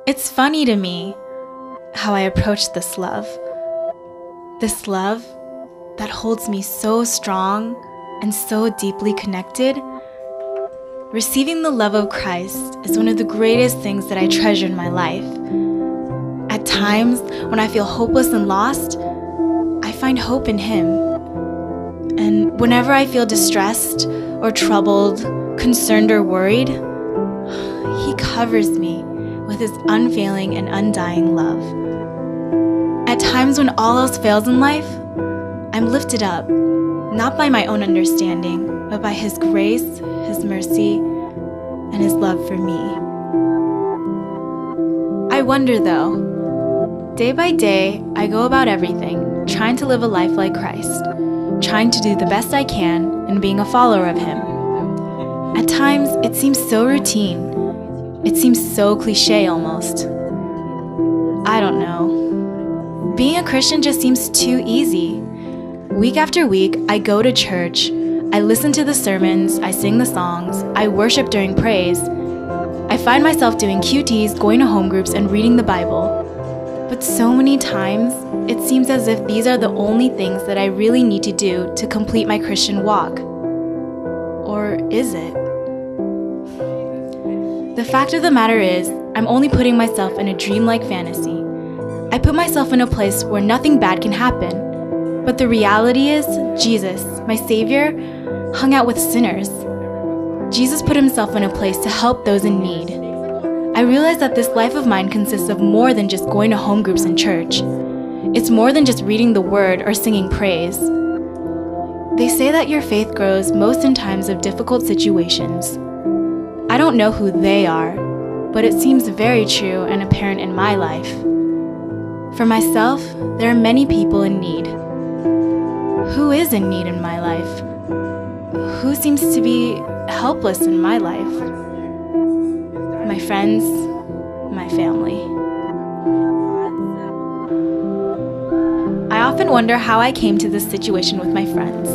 It's funny to me how I approach this love. This love that holds me so strong and so deeply connected. Receiving the love of Christ is one of the greatest things that I treasure in my life. At times, when I feel hopeless and lost, I find hope in Him. And whenever I feel distressed or troubled, concerned or worried, He covers me with His unfailing and undying love. At times when all else fails in life, I'm lifted up, not by my own understanding, but by His grace, His mercy, and His love for me. I wonder though, day by day, I go about everything, trying to live a life like Christ, trying to do the best I can in being a follower of Him. At times, it seems so routine. It seems so cliche almost. I don't know. Being a Christian just seems too easy. Week after week, I go to church, I listen to the sermons, I sing the songs, I worship during praise. I find myself doing QTs, going to home groups, and reading the Bible. But so many times, it seems as if these are the only things that I really need to do to complete my Christian walk. Or is it? The fact of the matter is, I'm only putting myself in a dreamlike fantasy. I put myself in a place where nothing bad can happen. But the reality is, Jesus, my Savior, hung out with sinners. Jesus put Himself in a place to help those in need. I realize that this life of mine consists of more than just going to home groups and church. It's more than just reading the Word or singing praise. They say that your faith grows most in times of difficult situations. I don't know who they are, but it seems very true and apparent in my life. For myself, there are many people in need. Who is in need in my life? Who seems to be helpless in my life? My friends, my family. I often wonder how I came to this situation with my friends.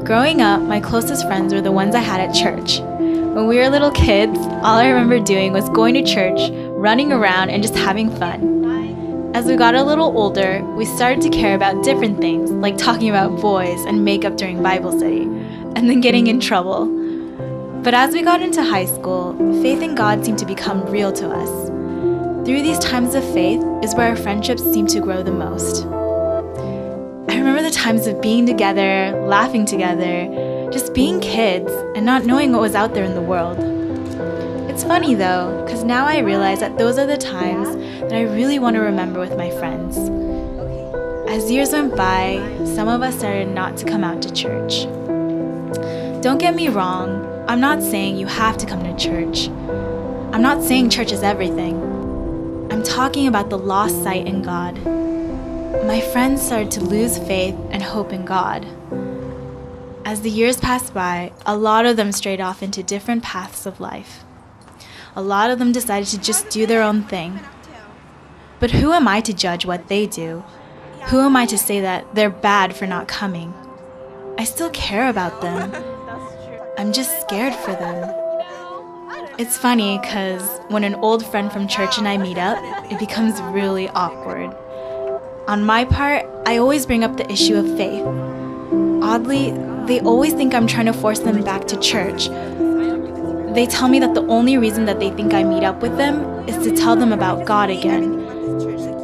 Growing up, my closest friends were the ones I had at church. When we were little kids, all I remember doing was going to church, running around, and just having fun. As we got a little older, we started to care about different things, like talking about boys and makeup during Bible study, and then getting in trouble. But as we got into high school, faith in God seemed to become real to us. Through these times of faith is where our friendships seemed to grow the most. I remember the times of being together, laughing together, just being kids and not knowing what was out there in the world. It's funny though, because now I realize that those are the times that I really want to remember with my friends. As years went by, some of us started not to come out to church. Don't get me wrong, I'm not saying you have to come to church. I'm not saying church is everything. I'm talking about the lost sight in God. My friends started to lose faith and hope in God. As the years passed by, a lot of them strayed off into different paths of life. A lot of them decided to just do their own thing. But who am I to judge what they do? Who am I to say that they're bad for not coming? I still care about them. I'm just scared for them. It's funny because when an old friend from church and I meet up, it becomes really awkward. On my part, I always bring up the issue of faith. Oddly, they always think I'm trying to force them back to church. They tell me that the only reason that they think I meet up with them is to tell them about God again.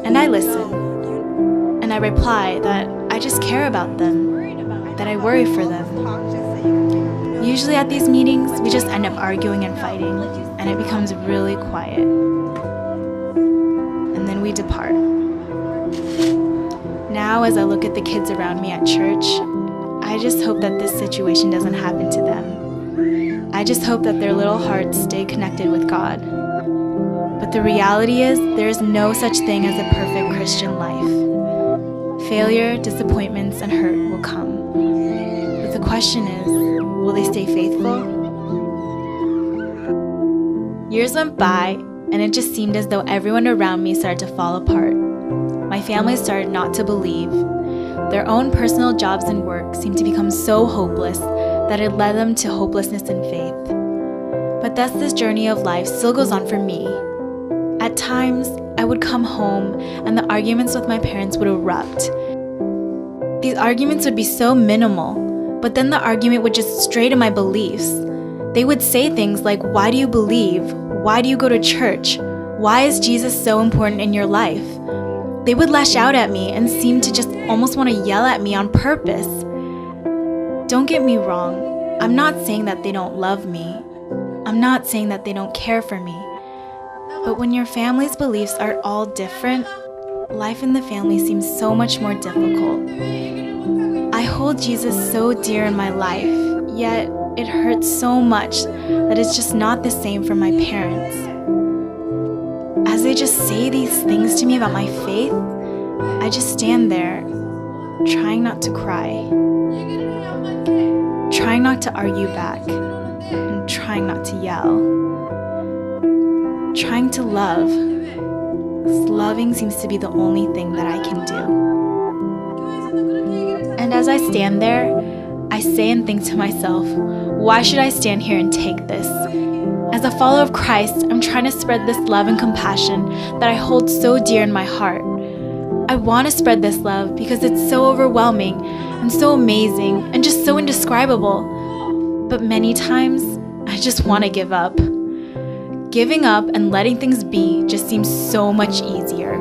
And I listen. And I reply that I just care about them, that I worry for them. Usually at these meetings, we just end up arguing and fighting, and it becomes really quiet. And then we depart. Now, as I look at the kids around me at church, I just hope that this situation doesn't happen to them. I just hope that their little hearts stay connected with God. But the reality is, there is no such thing as a perfect Christian life. Failure, disappointments, and hurt will come. But the question is, will they stay faithful? Years went by, and it just seemed as though everyone around me started to fall apart. My family started not to believe. Their own personal jobs and work seemed to become so hopeless that it led them to hopelessness in faith. But thus this journey of life still goes on for me. At times, I would come home and the arguments with my parents would erupt. These arguments would be so minimal, but then the argument would just stray to my beliefs. They would say things like, "Why do you believe? Why do you go to church? Why is Jesus so important in your life?" They would lash out at me and seem to just almost want to yell at me on purpose. Don't get me wrong, I'm not saying that they don't love me. I'm not saying that they don't care for me. But when your family's beliefs are all different, life in the family seems so much more difficult. I hold Jesus so dear in my life, yet it hurts so much that it's just not the same for my parents. As they just say these things to me about my faith, I just stand there, trying not to cry, trying not to argue back, and trying not to yell, trying to love. Loving seems to be the only thing that I can do. And as I stand there, I say and think to myself, why should I stand here and take this? As a follower of Christ, I'm trying to spread this love and compassion that I hold so dear in my heart. I want to spread this love because it's so overwhelming and so amazing and just so indescribable. But many times, I just want to give up. Giving up and letting things be just seems so much easier.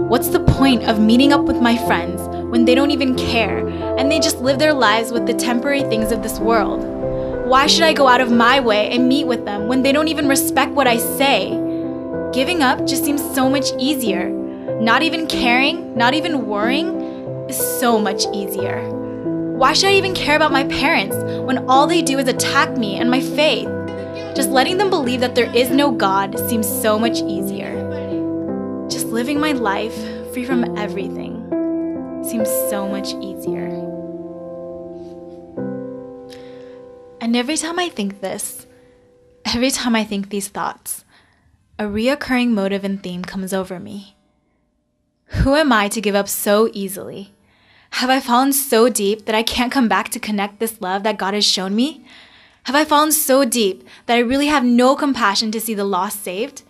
What's the point of meeting up with my friends when they don't even care and they just live their lives with the temporary things of this world? Why should I go out of my way and meet with them when they don't even respect what I say? Giving up just seems so much easier. Not even caring, not even worrying is so much easier. Why should I even care about my parents when all they do is attack me and my faith? Just letting them believe that there is no God seems so much easier. Just living my life free from everything seems so much easier. And every time I think this, every time I think these thoughts, a reoccurring motive and theme comes over me. Who am I to give up so easily? Have I fallen so deep that I can't come back to connect this love that God has shown me? Have I fallen so deep that I really have no compassion to see the lost saved?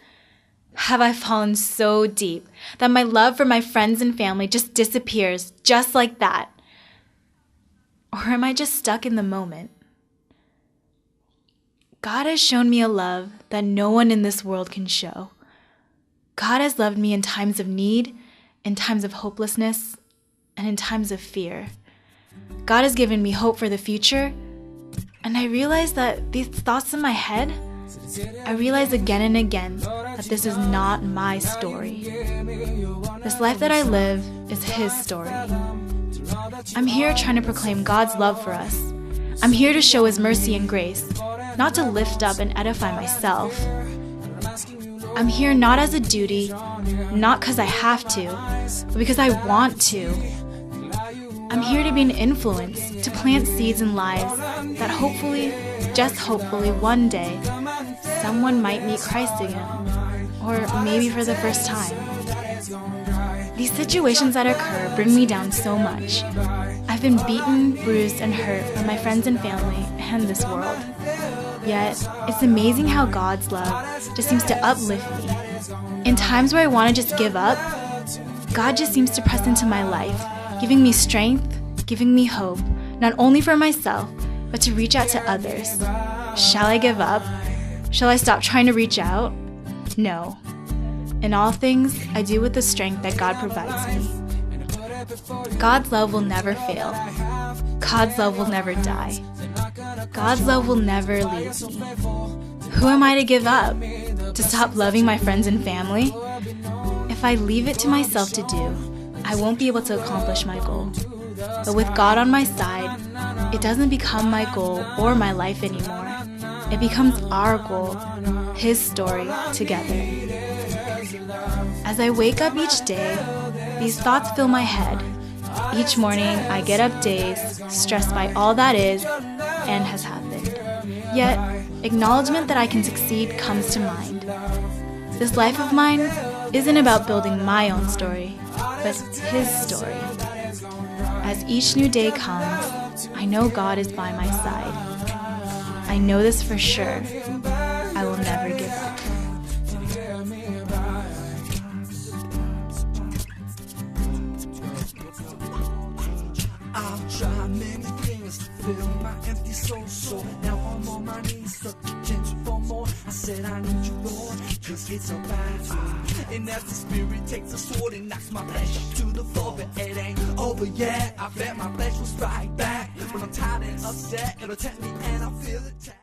Have I fallen so deep that my love for my friends and family just disappears just like that? Or am I just stuck in the moment? God has shown me a love that no one in this world can show. God has loved me in times of need, in times of hopelessness, and in times of fear. God has given me hope for the future, and I realize that these thoughts in my head, I realize again and again that this is not my story. This life that I live is His story. I'm here trying to proclaim God's love for us. I'm here to show His mercy and grace, not to lift up and edify myself. I'm here not as a duty, not because I have to, but because I want to. I'm here to be an influence, to plant seeds in lives that hopefully, just hopefully, one day, someone might meet Christ again, or maybe for the first time. These situations that occur bring me down so much. I've been beaten, bruised, and hurt by my friends and family and this world. Yet, it's amazing how God's love just seems to uplift me. In times where I want to just give up, God just seems to press into my life, giving me strength, giving me hope, not only for myself, but to reach out to others. Shall I give up? Shall I stop trying to reach out? No. In all things, I do with the strength that God provides me. God's love will never fail. God's love will never die. God's love will never leave me. Who am I to give up? To stop loving my friends and family? If I leave it to myself to do, I won't be able to accomplish my goal. But with God on my side, it doesn't become my goal or my life anymore. It becomes our goal, His story together. As I wake up each day, these thoughts fill my head. Each morning, I get up dazed, stressed by all that is and has happened. Yet, acknowledgement that I can succeed comes to mind. This life of mine isn't about building my own story, but His story. As each new day comes, I know God is by my side. I know this for sure. I will never give up. my empty soul. So now I'm on my knees, searching for more. I said I need you, Lord, cause it's a battle. And as the spirit takes a sword and knocks my flesh to the floor, but it ain't over yet. I bet my flesh will strike back when I'm tired and upset. It'll tempt me and I feel attacked.